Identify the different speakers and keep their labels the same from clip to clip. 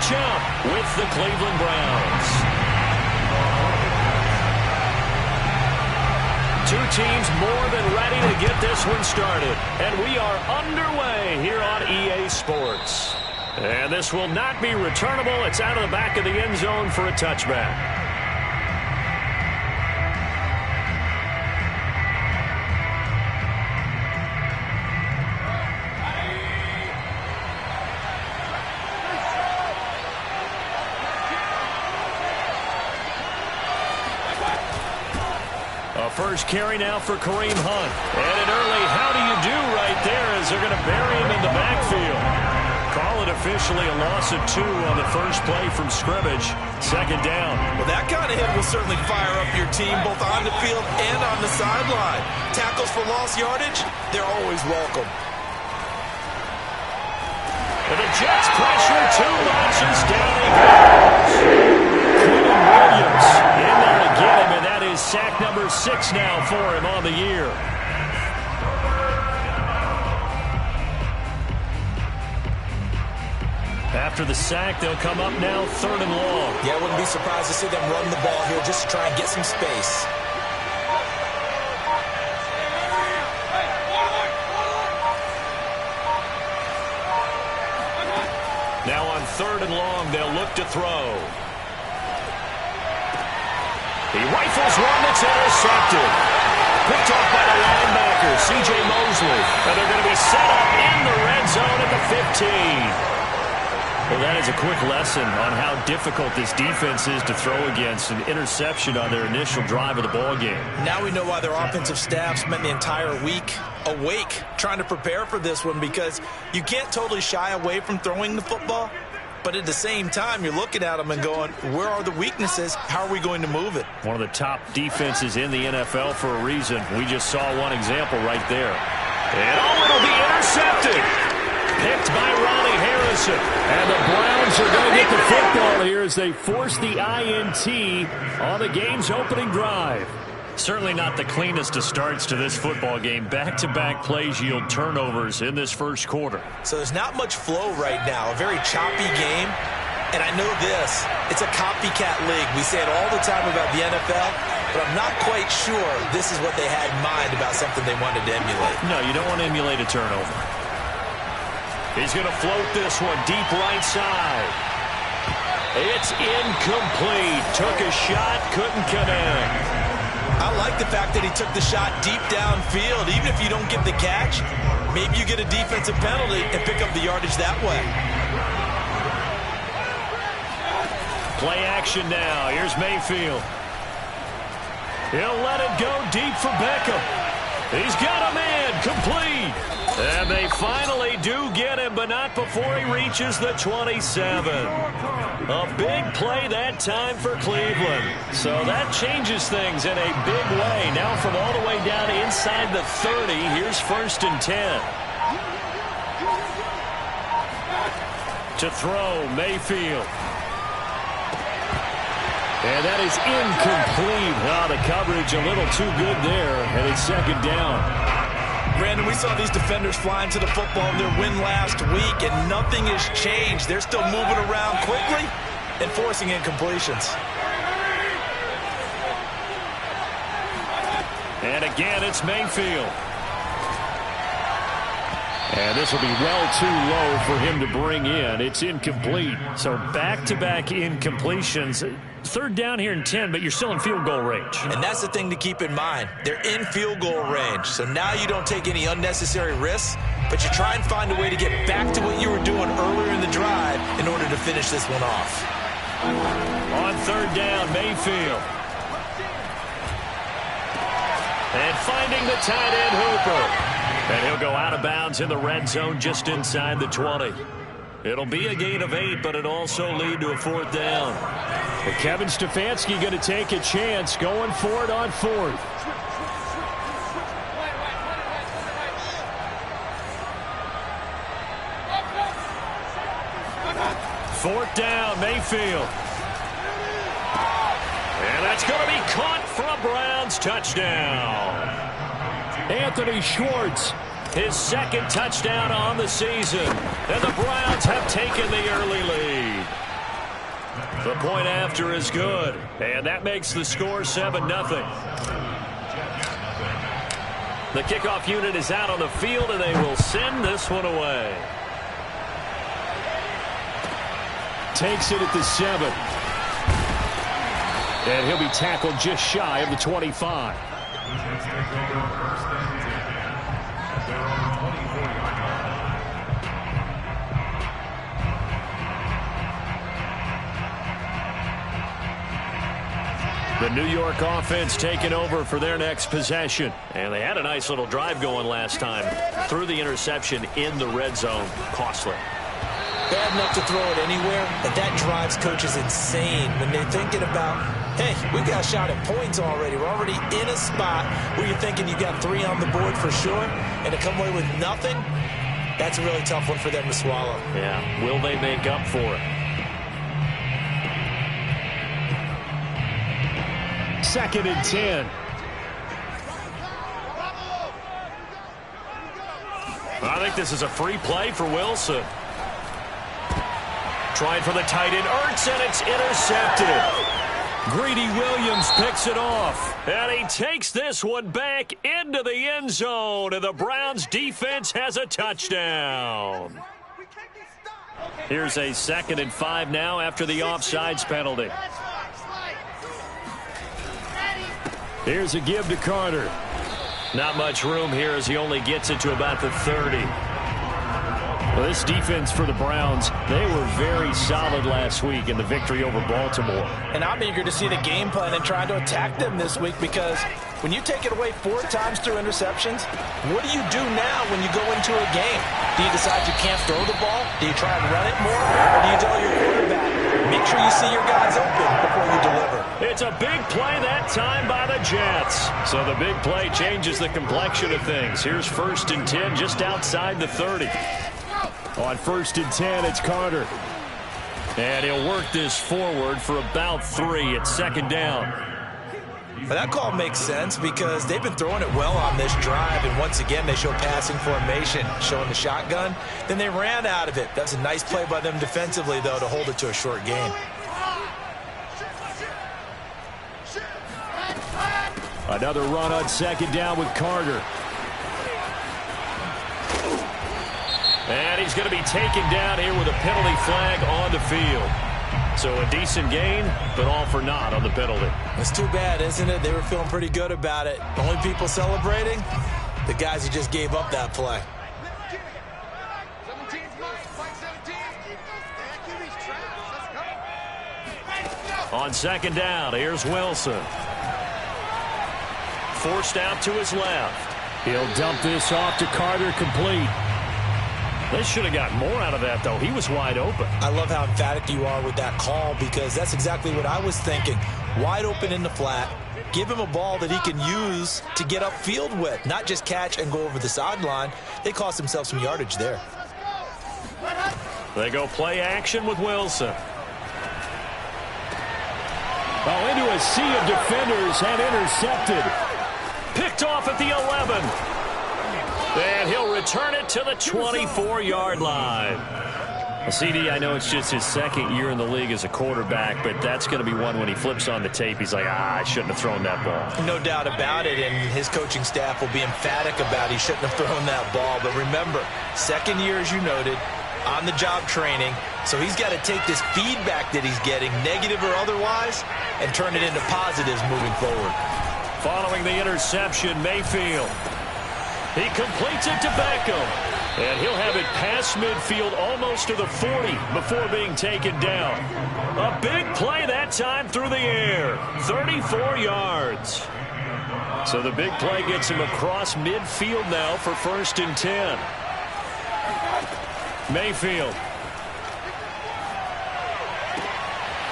Speaker 1: matchup with the Cleveland Browns. Two teams more than ready to get this one started. And we are underway here on EA Sports. And this will not be returnable. It's out of the back of the end zone for a touchback. First carry now for Kareem Hunt. And an early how do you do right there as they're going to bury him in the backfield. Call it officially a loss of 2 on the first play from scrimmage. Second down.
Speaker 2: Well, that kind of hit will certainly fire up your team both on the field and on the sideline. Tackles for lost yardage, they're always welcome.
Speaker 1: And the Jets pressure 2 notches down he goes. Quinton Williams in there to get him, and that is sack number 6 now for him on the year. After the sack, they'll come up now 3rd and long.
Speaker 2: Yeah, I wouldn't be surprised to see them run the ball here just to try and get some space.
Speaker 1: Now on 3rd and long, they'll look to throw. He rifles one that's intercepted. Picked off by the linebacker, C.J. Mosley. And they're going to be set up in the red zone at the 15. Well, that is a quick lesson on how difficult this defense is to throw against. An interception on their initial drive of the ballgame.
Speaker 2: Now we know why their offensive staff spent the entire week awake trying to prepare for this one, because you can't totally shy away from throwing the football. But at the same time, you're looking at them and going, where are the weaknesses? How are we going to move it?
Speaker 1: One of the top defenses in the NFL for a reason. We just saw one example right there. And it'll be intercepted. Picked by Ronnie Harrison. And the Browns are going to get the football here as they force the INT on the game's opening drive. Certainly not the cleanest of starts to this football game. Back-to-back plays yield turnovers in this first quarter.
Speaker 2: So there's not much flow right now. A very choppy game. And I know this. It's a copycat league. We say it all the time about the NFL, but I'm not quite sure this is what they had in mind about something they wanted to emulate.
Speaker 1: No, you don't want to emulate a turnover. He's going to float this one deep right side. It's incomplete. Took a shot, couldn't connect.
Speaker 2: I like the fact that he took the shot deep downfield. Even if you don't get the catch, maybe you get a defensive penalty and pick up the yardage that way.
Speaker 1: Play action now. Here's Mayfield. He'll let it go deep for Beckham. He's got a man complete. And they finally do get him, but not before he reaches the 27. A big play that time for Cleveland. So that changes things in a big way. Now from all the way down inside the 30, here's 1st and 10. To throw, Mayfield. And that is incomplete. Oh, the coverage a little too good there, and it's 2nd down.
Speaker 2: Brandon, we saw these defenders flying to the football in their win last week, and nothing has changed. They're still moving around quickly and forcing incompletions.
Speaker 1: And again, it's Mayfield. And this will be well too low for him to bring in. It's incomplete. So back-to-back incompletions. 3rd down here and 10, but you're still in field goal range.
Speaker 2: And that's the thing to keep in mind. They're in field goal range. So now you don't take any unnecessary risks, but you try and find a way to get back to what you were doing earlier in the drive in order to finish this one off.
Speaker 1: On 3rd down, Mayfield. And finding the tight end, Hooper. And he'll go out of bounds in the red zone just inside the 20. It'll be a gain of 8, but it'll also lead to a 4th down. But Kevin Stefanski going to take a chance going for it on 4th. Fourth down, Mayfield. And that's going to be caught for a Browns touchdown. Anthony Schwartz, his 2nd touchdown on the season. And the Browns have taken the early lead. The point after is good, and that makes the score 7-0. The kickoff unit is out on the field, and they will send this one away.
Speaker 3: Takes it at the 7. And he'll be tackled just shy of the 25.
Speaker 1: The New York offense taking over for their next possession. And they had a nice little drive going last time. Threw the interception in the red zone. Costly.
Speaker 2: Bad enough to throw it anywhere, but that drives coaches insane when they're thinking about, hey, we got a shot at points already. We're already in a spot where you're thinking you got 3 on the board for sure, and to come away with nothing, that's a really tough one for them to swallow.
Speaker 1: Yeah, will they make up for it?
Speaker 3: 2nd and 10.
Speaker 1: I think this is a free play for Wilson. Trying for the tight end, Ertz, and it's intercepted. Greedy Williams picks it off. And he takes this one back into the end zone, and the Browns defense has a touchdown. Here's a 2nd and 5 now after the offsides penalty.
Speaker 3: Here's a give to Carter.
Speaker 1: Not much room here as he only gets it to about the 30.
Speaker 3: Well, this defense for the Browns, they were very solid last week in the victory over Baltimore.
Speaker 2: And I'm eager to see the game plan and trying to attack them this week, because when you take it away 4 times through interceptions, what do you do now when you go into a game? Do you decide you can't throw the ball? Do you try and run it more? Or do you tell your quarterback, make sure you see your guys open before you deliver?
Speaker 1: It's a big play that time by the Jets. So the big play changes the complexion of things. Here's 1st and 10 just outside the 30.
Speaker 3: On 1st and 10, it's Carter.
Speaker 1: And he'll work this forward for about 3 at 2nd down.
Speaker 2: But that call makes sense because they've been throwing it well on this drive, and once again they show passing formation, showing the shotgun. Then they ran out of it. That's a nice play by them defensively, though, to hold it to a short gain.
Speaker 3: Another run on 2nd down with Carter.
Speaker 1: And he's going to be taken down here with a penalty flag on the field. So a decent gain, but all for naught on the penalty.
Speaker 2: It's too bad, isn't it? They were feeling pretty good about it. Only people celebrating, the guys who just gave up that play.
Speaker 1: On 2nd down, here's Wilson. Forced out to his left.
Speaker 3: He'll dump this off to Carter, complete.
Speaker 1: They should have gotten more out of that, though. He was wide open.
Speaker 2: I love how emphatic you are with that call, because that's exactly what I was thinking. Wide open in the flat. Give him a ball that he can use to get upfield with, not just catch and go over the sideline. They cost themselves some yardage there.
Speaker 1: They go play action with Wilson.
Speaker 3: Oh, into a sea of defenders and intercepted.
Speaker 1: Picked off at the 11. And he'll return it to the 24-yard line. Well, CD, I know it's just his 2nd year in the league as a quarterback, but that's going to be one when he flips on the tape. He's like, I shouldn't have thrown that ball.
Speaker 2: No doubt about it, and his coaching staff will be emphatic about he shouldn't have thrown that ball. But remember, 2nd year, as you noted, on-the-job training, so he's got to take this feedback that he's getting, negative or otherwise, and turn it into positives moving forward.
Speaker 1: Following the interception, Mayfield. He completes it to Beckham. And he'll have it past midfield almost to the 40 before being taken down. A big play that time through the air. 34 yards. So the big play gets him across midfield now for 1st and 10. Mayfield.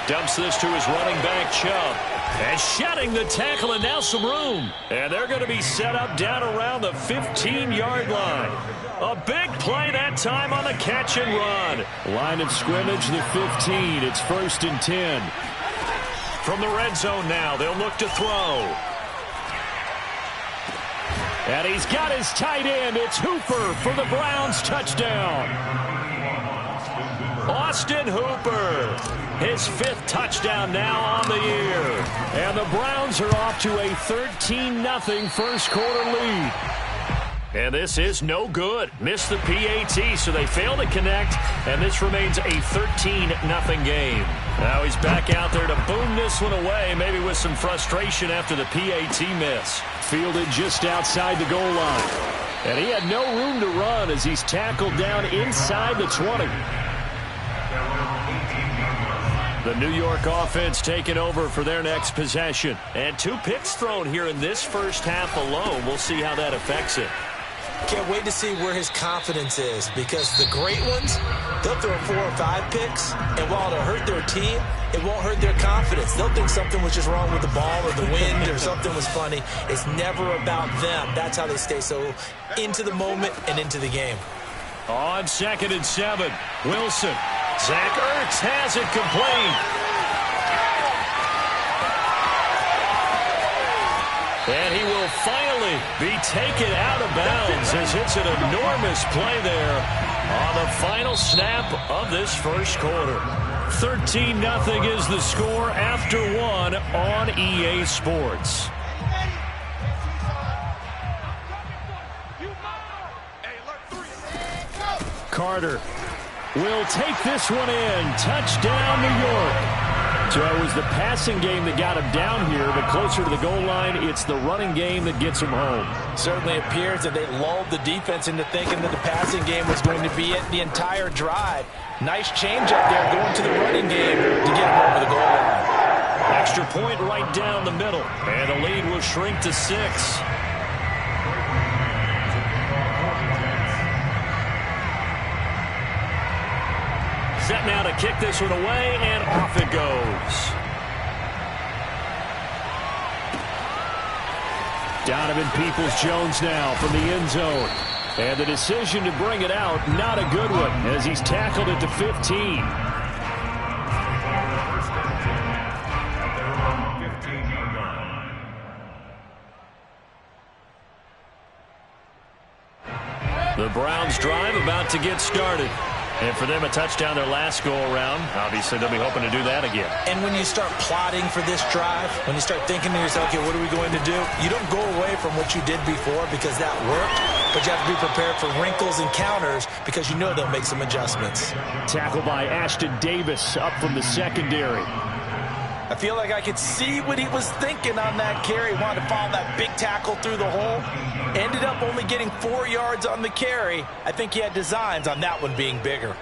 Speaker 1: Dumps this to his running back, Chubb. And shedding the tackle, and now some room. And they're going to be set up down around the 15-yard line. A big play that time on the catch and run.
Speaker 3: Line of scrimmage, the 15. It's 1st and 10.
Speaker 1: From the red zone now, they'll look to throw.
Speaker 3: And he's got his tight end. It's Hooper for the Browns touchdown.
Speaker 1: Austin Hooper. His 5th touchdown now on the year. And the Browns are off to a 13-0 first quarter lead. And this is no good. Missed the PAT, so they fail to connect, and this remains a 13-0 game. Now he's back out there to boom this one away, maybe with some frustration after the PAT miss.
Speaker 3: Fielded just outside the goal line. And he had no room to run as he's tackled down inside the 20.
Speaker 1: The New York offense taking over for their next possession. And 2 picks thrown here in this first half alone. We'll see how that affects it.
Speaker 2: Can't wait to see where his confidence is, because the great ones, they'll throw 4 or 5 picks, and while it'll hurt their team, it won't hurt their confidence. They'll think something was just wrong with the ball or the wind or something was funny. It's never about them. That's how they stay so into the moment and into the game.
Speaker 1: On 2nd and 7, Wilson. Zach Ertz has it complete. And he will finally be taken out of bounds as it's an enormous play there on the final snap of this first quarter. 13-0 is the score after 1 on EA Sports.
Speaker 3: Carter will take this one in. Touchdown, New York. So it was the passing game that got him down here, but closer to the goal line, it's the running game that gets him home.
Speaker 2: Certainly appears that they lulled the defense into thinking that the passing game was going to be it the entire drive. Nice change up there going to the running game to get him over the goal line.
Speaker 1: Extra point right down the middle, and the lead will shrink to 6. Set now to kick this one away, and off it goes.
Speaker 3: Donovan Peoples-Jones now from the end zone. And the decision to bring it out, not a good one, as he's tackled at the 15.
Speaker 1: The Browns drive about to get started. And for them, a touchdown their last go-around. Obviously, they'll be hoping to do that again.
Speaker 2: And when you start plotting for this drive, when you start thinking to yourself, okay, what are we going to do? You don't go away from what you did before because that worked, but you have to be prepared for wrinkles and counters because you know they'll make some adjustments.
Speaker 3: Tackled by Ashton Davis up from the secondary.
Speaker 2: I feel like I could see what he was thinking on that carry. He wanted to follow that big tackle through the hole. Ended up only getting 4 yards on the carry. I think he had designs on that one being bigger.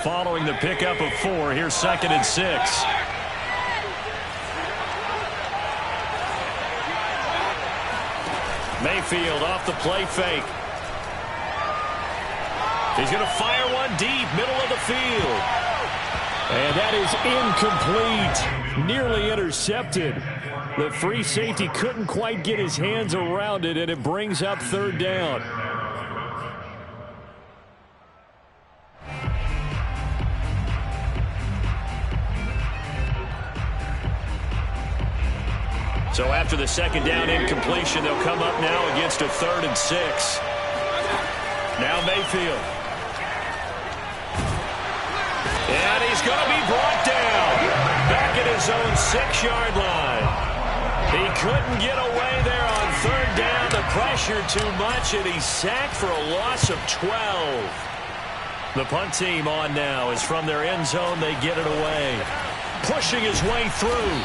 Speaker 1: Following the pickup of 4, here's 2nd and 6. Mayfield off the play fake. He's going to fire one deep, middle of the field.
Speaker 3: And that is incomplete. Nearly intercepted. The free safety couldn't quite get his hands around it, and it brings up 3rd down.
Speaker 1: So after the 2nd down incompletion, they'll come up now against a 3rd and 6. Now Mayfield. And he's going to be brought down back at his own 6-yard line. He couldn't get away there on 3rd down. The pressure too much, and he's sacked for a loss of 12. The punt team on now is from their end zone. They get it away. Pushing his way through.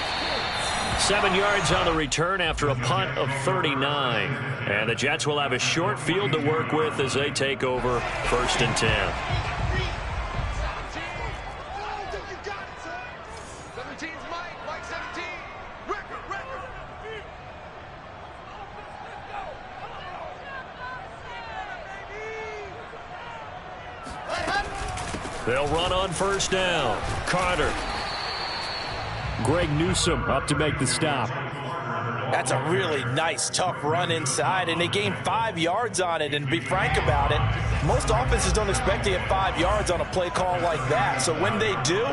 Speaker 1: 7 yards on the return after a punt of 39. And the Jets will have a short field to work with as they take over 1st and 10. They'll run on 1st down. Carter.
Speaker 3: Greg Newsome up to make the stop.
Speaker 2: That's a really nice, tough run inside, and they gained 5 yards on it. And to be frank about it, most offenses don't expect to get 5 yards on a play call like that. So when they do,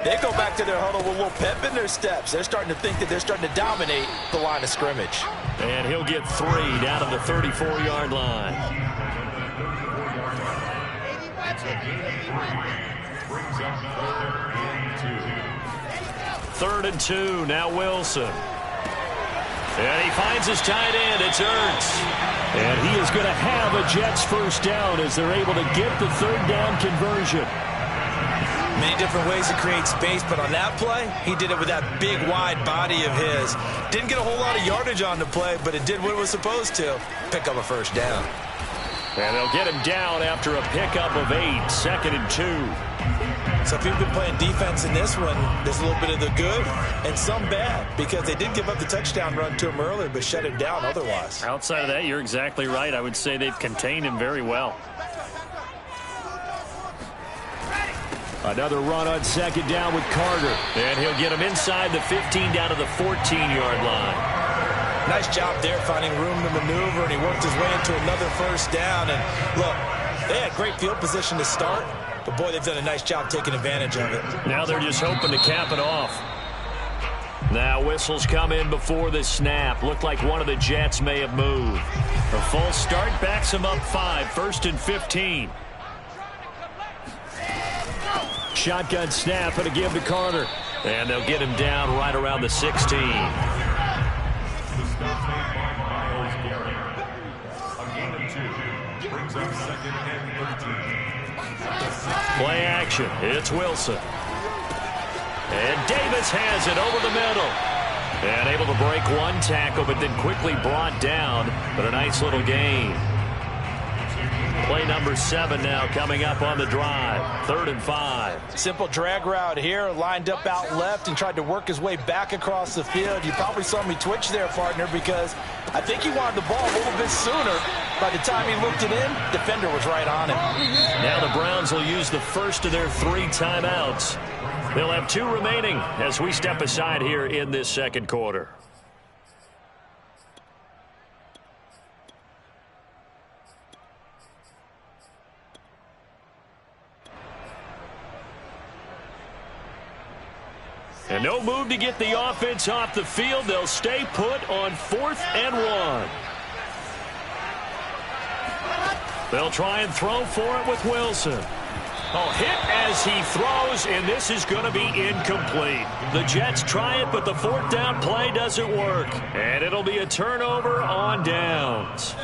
Speaker 2: they go back to their huddle with a little pep in their steps. They're starting to think that they're starting to dominate the line of scrimmage.
Speaker 1: And he'll get 3 down to the 34-yard line. Third and 2. Now Wilson. And he finds his tight end. It's Ertz.
Speaker 3: And he is going to have a Jets first down as they're able to get the third down conversion.
Speaker 2: Many different ways to create space, but on that play, he did it with that big, wide body of his. Didn't get a whole lot of yardage on the play, but it did what it was supposed to. Pick up a first down.
Speaker 3: And they'll get him down after a pickup of 8. Second and 2.
Speaker 2: So if you've been playing defense in this one, there's a little bit of the good and some bad, because they did give up the touchdown run to him earlier, but shut him down otherwise.
Speaker 3: Outside of that, you're exactly right. I would say they've contained him very well. Another run on second down with Carter.
Speaker 1: And he'll get him inside the 15 down to the 14-yard line.
Speaker 2: Nice job there finding room to maneuver, and he worked his way into another first down. And look, they had great field position to start, but boy, they've done a nice job taking advantage of it.
Speaker 1: Now they're just hoping to cap it off. Now whistles come in before the snap. Looked like one of the Jets may have moved. A false start backs him up 5. First and 15.
Speaker 3: Shotgun snap and a give to Carter.
Speaker 1: And they'll get him down right around the 16. Play action. It's Wilson. And Davis has it over the middle. And able to break one tackle, but then quickly brought down. But a nice little gain. Play number 7 now coming up on the drive. 3rd and 5.
Speaker 2: Simple drag route here, lined up out left and tried to work his way back across the field. You probably saw me twitch there, partner, because I think he wanted the ball a little bit sooner. By the time he looked it in, defender was right on him.
Speaker 1: Now the Browns will use the first of their 3 timeouts. They'll have 2 remaining as we step aside here in this second quarter. And no move to get the offense off the field. They'll stay put on 4th and 1. They'll try and throw for it with Wilson. Oh, hit as he throws, and this is going to be incomplete. The Jets try it, but the 4th down play doesn't work. And it'll be a turnover on downs.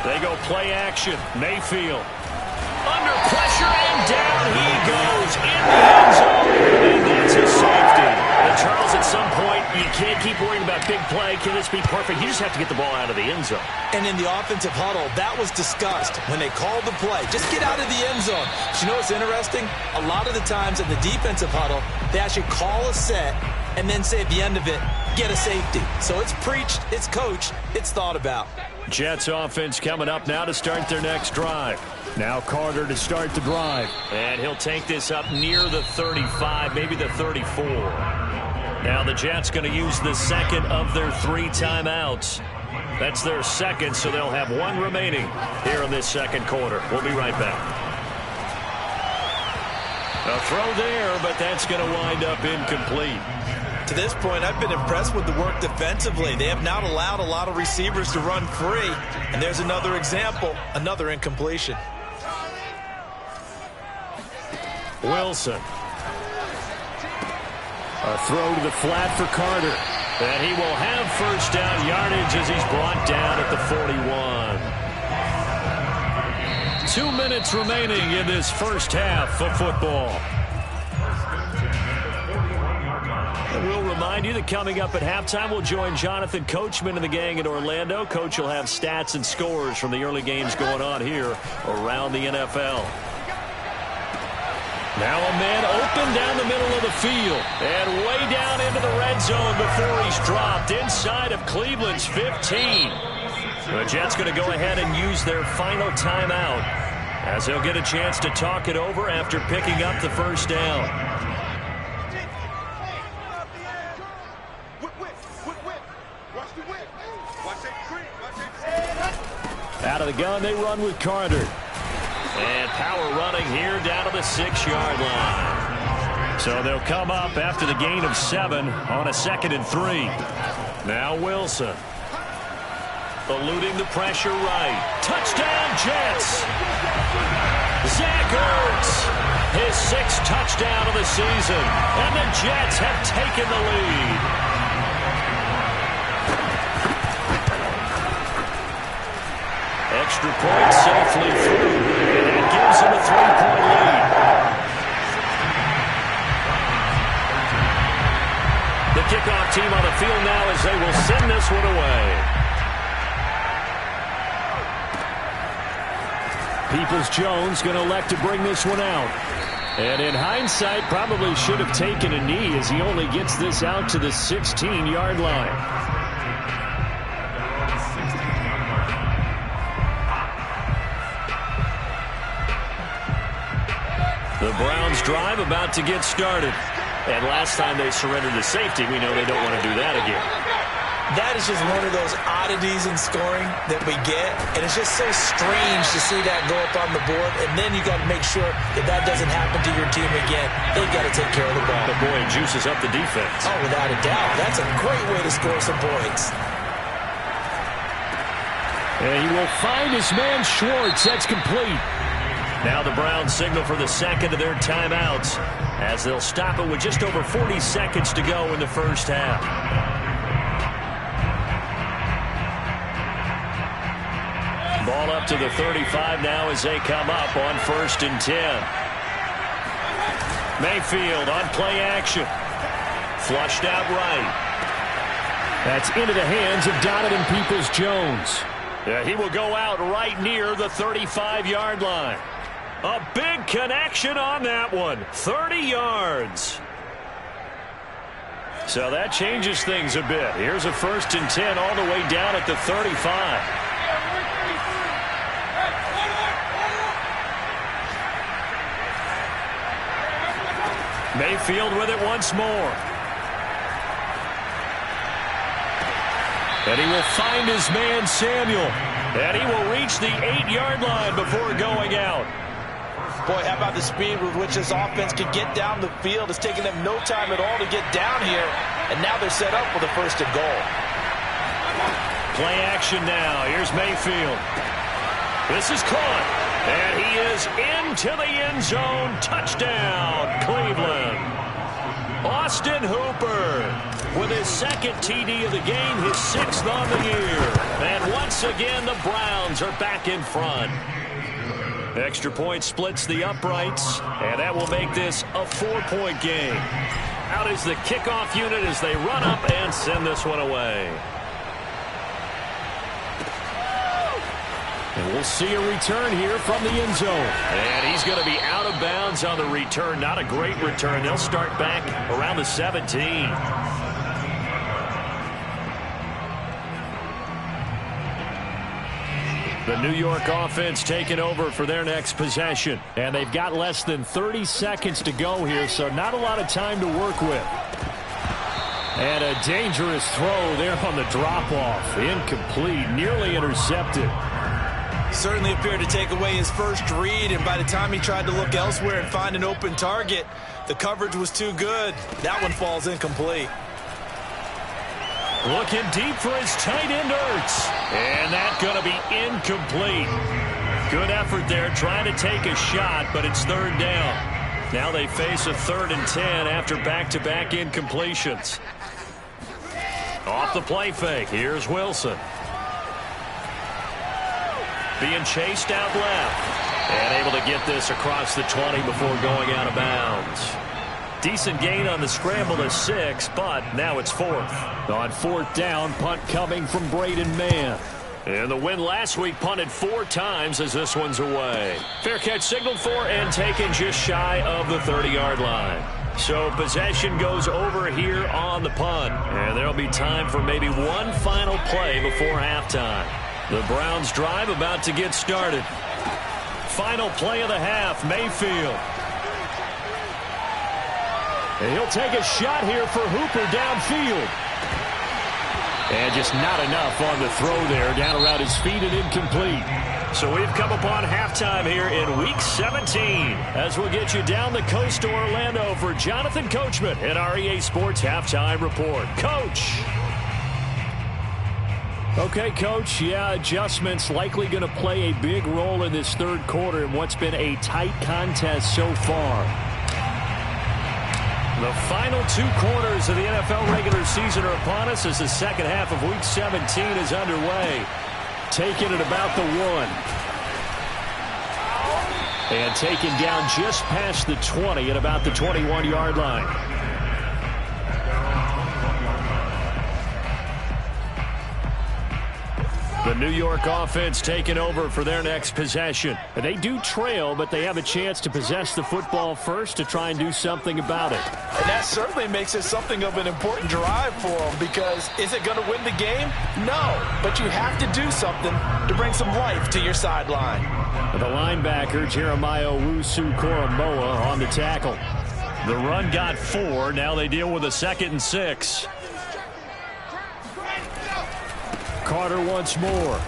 Speaker 1: They go play action. Mayfield. Under pressure, and down he goes in the end zone. And that's a safety. And Charles, at some point, you can't keep worrying about big play. Can this be perfect? You just have to get the ball out of the end zone.
Speaker 2: And in the offensive huddle, that was discussed when they called the play. Just get out of the end zone. But you know what's interesting? A lot of the times in the defensive huddle, they actually call a set and then say at the end of it, get a safety. So it's preached, it's coached, it's thought about.
Speaker 3: Jets offense coming up now to start their next drive. Now Carter to start the drive.
Speaker 1: And he'll take this up near the 35, maybe the 34. Now the Jets going to use the second of their 3 timeouts. That's their second, so they'll have 1 remaining here in this second quarter. We'll be right back. A throw there, but that's going to wind up incomplete.
Speaker 2: To this point, I've been impressed with the work defensively. They have not allowed a lot of receivers to run free. And there's another example, another incompletion.
Speaker 1: Wilson.
Speaker 3: A throw to the flat for Carter.
Speaker 1: And he will have first down yardage as he's brought down at the 41. 2 minutes remaining in this first half of football. We'll remind you that coming up at halftime, we'll join Jonathan Coachman and the gang in Orlando. Coach will have stats and scores from the early games going on here around the NFL. Now a man open down the middle of the field and way down into the red zone before he's dropped inside of Cleveland's 15. The Jets going to go ahead and use their final timeout as they'll get a chance to talk it over after picking up the first down.
Speaker 3: Out of the gun, they run with Carter.
Speaker 1: And power running here down to the 6-yard line. So they'll come up after the gain of 7 on a 2nd and 3. Now Wilson. Eluding the pressure right. Touchdown, Jets. Zach Ertz, his 6th touchdown of the season. And the Jets have taken the lead. Extra point safely through. And that gives him a 3-point lead. The kickoff team on the field now as they will send this one away. Peoples-Jones going to elect to bring this one out. And in hindsight, probably should have taken a knee as he only gets this out to the 16-yard line. The Browns drive about to get started. And last time they surrendered to safety, we know they don't want to do that again.
Speaker 2: That is just one of those oddities in scoring that we get, and it's just so strange to see that go up on the board, and then you got to make sure that that doesn't happen to your team again. They've got to take care of the ball.
Speaker 1: But boy, it juices up the defense.
Speaker 2: Oh, without a doubt. That's a great way to score some points.
Speaker 3: And he will find his man Schwartz. That's complete.
Speaker 1: Now the Browns signal for the second of their timeouts as they'll stop it with just over 40 seconds to go in the first half. Ball up to the 35 now as they come up on 1st and 10. Mayfield on play action. Flushed out right.
Speaker 3: That's into the hands of Donovan Peoples-Jones.
Speaker 1: Yeah, he will go out right near the 35-yard line. A big connection on that one. 30 yards. So that changes things a bit. Here's a 1st and 10 all the way down at the 35. Mayfield with it once more. And he will find his man Samuel. And he will reach the 8-yard line before going out.
Speaker 2: Boy, how about the speed with which this offense can get down the field? It's taking them no time at all to get down here. And now they're set up for the 1st and goal.
Speaker 1: Play action now. Here's Mayfield. This is caught. And he is into the end zone. Touchdown, Cleveland. Austin Hooper with his 2nd TD of the game, his 6th on the year. And once again, the Browns are back in front. Extra point splits the uprights, and that will make this a 4-point game. Out is the kickoff unit as they run up and send this one away.
Speaker 3: And we'll see a return here from the end zone.
Speaker 1: And he's going to be out of bounds on the return. Not a great return. They'll start back around the 17. The New York offense taking over for their next possession.
Speaker 3: And they've got less than 30 seconds to go here, so not a lot of time to work with. And a dangerous throw there on the drop-off. Incomplete, nearly intercepted.
Speaker 2: Certainly appeared to take away his first read, and by the time he tried to look elsewhere and find an open target, the coverage was too good. That one falls incomplete.
Speaker 1: Looking deep for his tight end, Ertz. And that's going to be incomplete. Good effort there, trying to take a shot, but it's 3rd down. Now they face a 3rd and 10 after back-to-back incompletions. Off the play fake, here's Wilson. Being chased out left. And able to get this across the 20 before going out of bounds. Decent gain on the scramble to 6, but now it's 4th.
Speaker 3: On 4th down, punt coming from Braden Mann.
Speaker 1: And the win last week punted 4 times as this one's away. Fair catch signaled for and taken just shy of the 30-yard line. So possession goes over here on the punt. And there'll be time for maybe one final play before halftime. The Browns drive about to get started. Final play of the half, Mayfield.
Speaker 3: And he'll take a shot here for Hooper downfield. And just not enough on the throw there, down around his feet and incomplete.
Speaker 1: So we've come upon halftime here in Week 17. As we'll get you down the coast to Orlando for Jonathan Coachman at our EA Sports Halftime Report. Coach.
Speaker 3: Okay, Coach, yeah, adjustments likely going to play a big role in this third quarter in what's been a tight contest so far.
Speaker 1: The final 2 quarters of the NFL regular season are upon us as the second half of Week 17 is underway.
Speaker 3: Taking it about the 1. And taken down just past the 20 at about the 21-yard line.
Speaker 1: The New York offense taking over for their next possession.
Speaker 3: And they do trail, but they have a chance to possess the football first to try and do something about it.
Speaker 2: And that certainly makes it something of an important drive for them, because is it going to win the game? No, but you have to do something to bring some life to your sideline.
Speaker 3: The linebacker, Jeremiah Owusu-Koramoah, on the tackle.
Speaker 1: The run got 4. Now they deal with a 2nd and 6.
Speaker 3: Carter once more.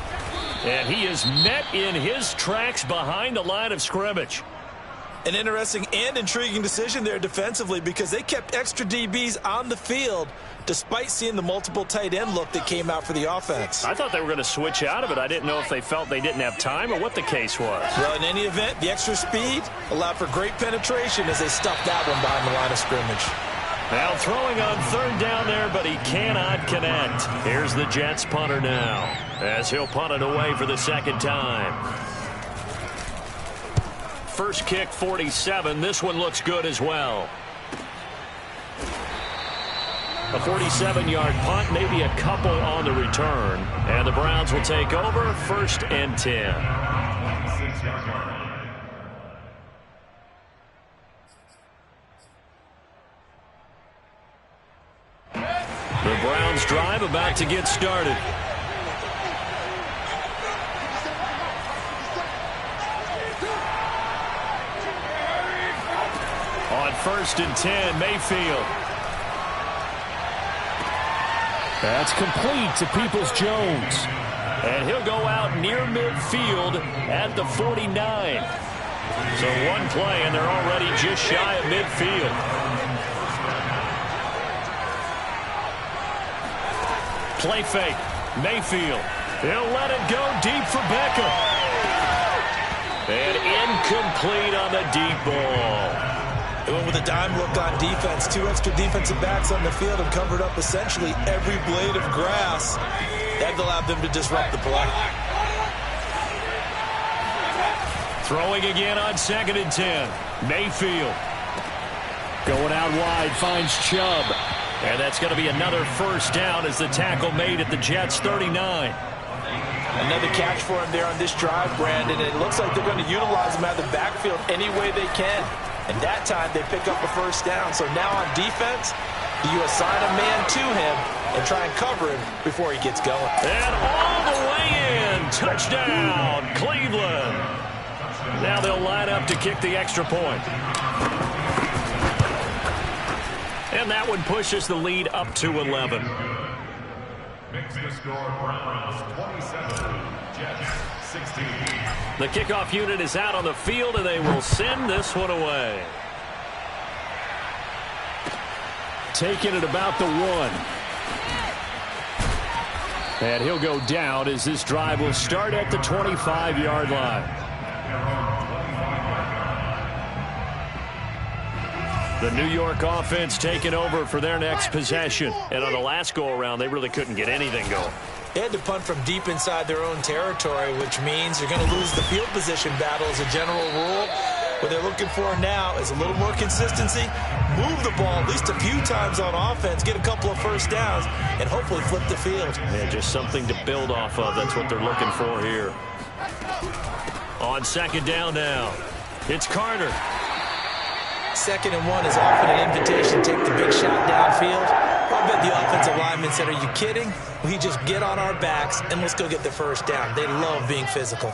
Speaker 1: And he is met in his tracks behind the line of scrimmage.
Speaker 2: An interesting and intriguing decision there defensively, because they kept extra DBs on the field despite seeing the multiple tight end look that came out for the offense.
Speaker 1: I thought they were going to switch out of it. I didn't know if they felt they didn't have time or what the case was.
Speaker 2: Well, in any event, the extra speed allowed for great penetration as they stuffed that one behind the line of scrimmage.
Speaker 1: Now throwing on 3rd down there, but he cannot connect. Here's the Jets punter now, as he'll punt it away for the 2nd time. First kick, 47. This one looks good as well. A 47-yard punt, maybe a couple on the return. And the Browns will take over, 1st and 10. The Browns drive about to get started. On 1st and 10, Mayfield.
Speaker 3: That's complete to Peoples-Jones.
Speaker 1: And he'll go out near midfield at the 49. So one play, and they're already just shy of midfield. Play fake. Mayfield. He'll let it go deep for Beckham. And incomplete on the deep ball.
Speaker 2: They went with a dime look on defense. 2 extra defensive backs on the field and covered up essentially every blade of grass. That allowed them to disrupt the play.
Speaker 1: Throwing again on 2nd and 10. Mayfield.
Speaker 3: Going out wide, finds Chubb.
Speaker 1: And that's going to be another 1st down as the tackle made at the Jets' 39.
Speaker 2: Another catch for him there on this drive, Brandon. It looks like they're going to utilize him out of the backfield any way they can. And that time they pick up a 1st down. So now on defense, do you assign a man to him and try and cover him before he gets going?
Speaker 1: And all the way in. Touchdown, Cleveland. Now they'll line up to kick the extra point. And that one pushes the lead up to 11.
Speaker 4: Makes the score Browns 27, Jets 16.
Speaker 1: The kickoff unit is out on the field, and they will send this one away.
Speaker 3: Taking it about the 1. And he'll go down as this drive will start at the 25-yard line.
Speaker 1: The New York offense taking over for their next possession. And on the last go-around, they really couldn't get anything going.
Speaker 2: They had to punt from deep inside their own territory, which means you're going to lose the field position battle as a general rule. What they're looking for now is a little more consistency, move the ball at least a few times on offense, get a couple of 1st downs, and hopefully flip the field.
Speaker 1: Yeah, just something to build off of. That's what they're looking for here. On 2nd down now, it's Carter.
Speaker 2: 2nd and 1 is often an invitation to take the big shot downfield. I bet the offensive lineman said, are you kidding? We just get on our backs and let's go get the 1st down. They love being physical.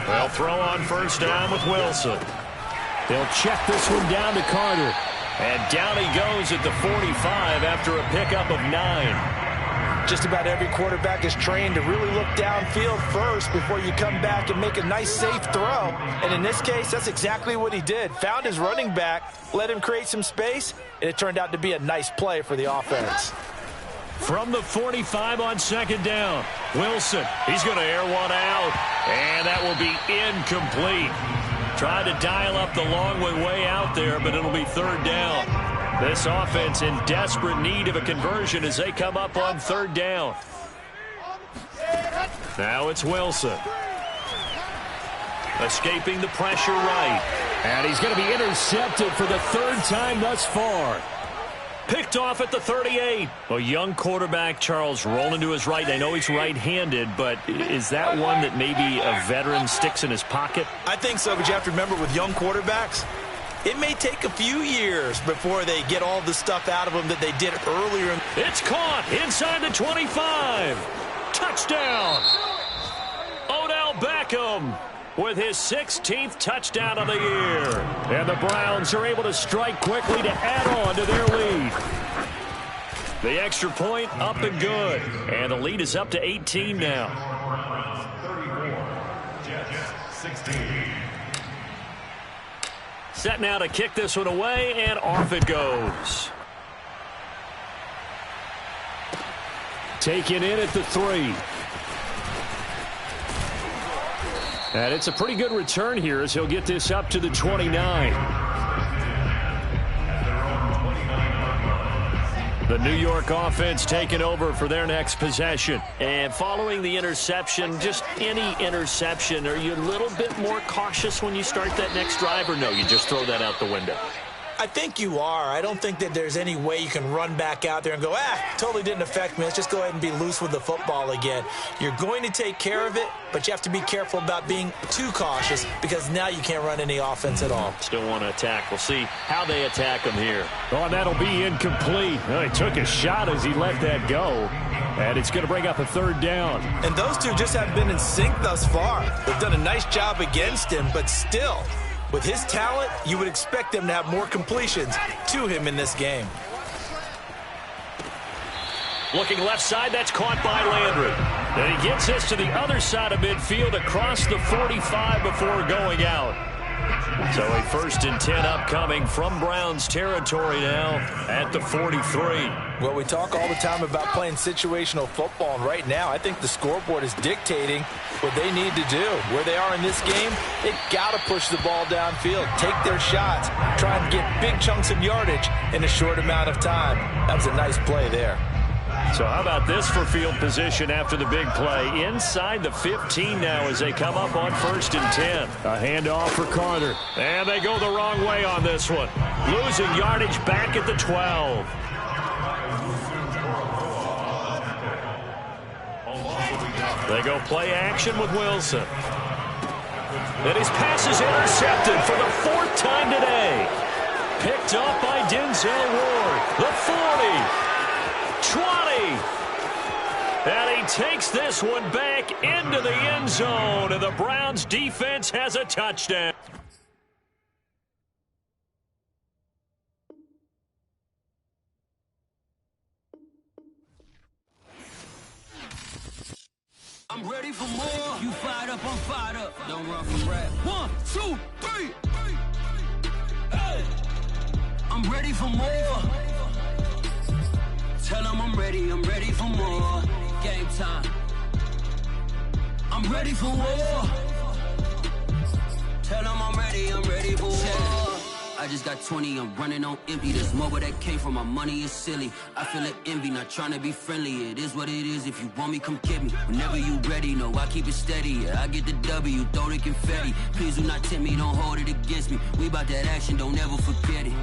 Speaker 1: They'll throw on 1st down with Wilson.
Speaker 3: They'll check this one down to Carter.
Speaker 1: And down he goes at the 45 after a pickup of 9.
Speaker 2: Just about every quarterback is trained to really look downfield first before you come back and make a nice, safe throw. And in this case, that's exactly what he did. Found his running back, let him create some space, and it turned out to be a nice play for the offense.
Speaker 1: From the 45 on second down. Wilson, he's going to air one out. And that will be incomplete. Tried to dial up the long way out there, but it'll be third down. This offense in desperate need of a conversion as they come up on third down. Now it's Wilson. Escaping the pressure right.
Speaker 3: And he's going to be intercepted for the third time thus far.
Speaker 1: Picked off at the 38. A young quarterback, Charles, rolling to his right. I know he's right-handed, but is that one that maybe a veteran sticks in his pocket?
Speaker 2: I think so, but you have to remember with young quarterbacks, it may take a few years before they get all the stuff out of them that they did earlier.
Speaker 1: It's caught inside the 25. Touchdown. Odell Beckham with his 16th touchdown of the year.
Speaker 3: And the Browns are able to strike quickly to add on to their lead.
Speaker 1: The extra point up and good. And the lead is up to 18 now.
Speaker 4: Browns 34, Jets 16.
Speaker 1: Set now to kick this one away, and off it goes.
Speaker 3: Taken in at the 3. And it's a pretty good return here as he'll get this up to the 29.
Speaker 1: The New York offense taking over for their next possession. And following the interception, just any interception, are you a little bit more cautious when you start that next drive, or no, you just throw that out the window?
Speaker 2: I think you are. I don't think that there's any way you can run back out there and go, totally didn't affect me. Let's just go ahead and be loose with the football again. You're going to take care of it, but you have to be careful about being too cautious because now you can't run any offense at all.
Speaker 1: Still want to attack. We'll see how they attack him here.
Speaker 3: Oh, and that'll be incomplete. Well, he took a shot as he let that go. And it's going to bring up a third down.
Speaker 2: And those two just haven't been in sync thus far. They've done a nice job against him, but still, with his talent, you would expect them to have more completions to him in this game.
Speaker 1: Looking left side, that's caught by Landry. Then he gets this to the other side of midfield across the 45 before going out. So a 1st and 10 upcoming from Browns territory now at the 43.
Speaker 2: Well, we talk all the time about playing situational football, and right now I think the scoreboard is dictating what they need to do. Where they are in this game, they've got to push the ball downfield, take their shots, try and get big chunks of yardage in a short amount of time. That was a nice play there.
Speaker 1: So how about this for field position after the big play? Inside the 15 now as they come up on 1st and 10.
Speaker 3: A handoff for Carter.
Speaker 1: And they go the wrong way on this one. Losing yardage back at the 12. They go play action with Wilson. And his pass is intercepted for the 4th time today. Picked up by Denzel Ward. The 40. 20. And he takes this one back into the end zone. And the Browns defense has a touchdown.
Speaker 5: I'm ready for more. You fired up, I'm fired up. Don't run from rap. 1, 2, 3. Hey. I'm ready for more. Tell them I'm ready for more. Game time. I'm ready for war. Tell them I'm ready for war. I just got 20, I'm running on empty. There's more where that came from, my money is silly. I feel like envy, not trying to be friendly. It is what it is, if you want me, come get me. Whenever you ready, no, I keep it steady. Yeah, I get the W, throw the confetti. Please do not tempt me, don't hold it against me. We about that action, don't ever forget it.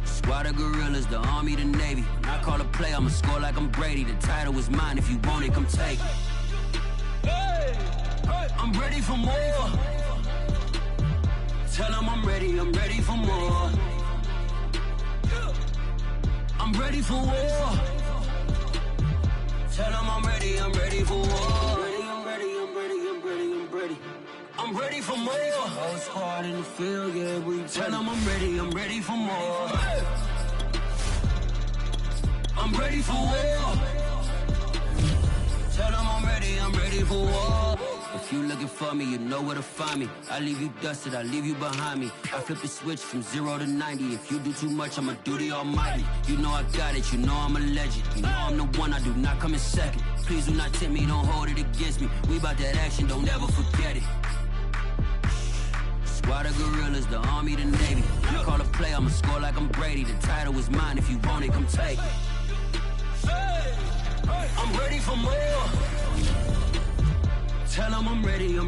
Speaker 5: Squad of gorillas, the Army, the Navy. When I call a play, I'ma score like I'm Brady. The title is mine, if you want it, come take it. Hey, I'm ready for more. Tell them I'm ready for more. I'm ready for war. Tell them I'm ready for war. I'm ready for more. Whole squad in the field, yeah, we tell them I'm ready for more. I'm ready for war. Tell them I'm ready for war. If you looking for me, you know where to find me. I leave you dusted, I leave you behind me. I flip the switch from 0 to 90. If you do too much, I'ma do the almighty. You know I got it, you know I'm a legend. You know I'm the one, I do not come in second. Please do not tempt me, don't hold it against me. We bout that action, don't ever forget it. Squad of gorillas, the army, the navy. You call a play, I'ma score like I'm Brady. The title is mine, if you want it, come take it. I'm ready for more. Tell 'em I'm ready.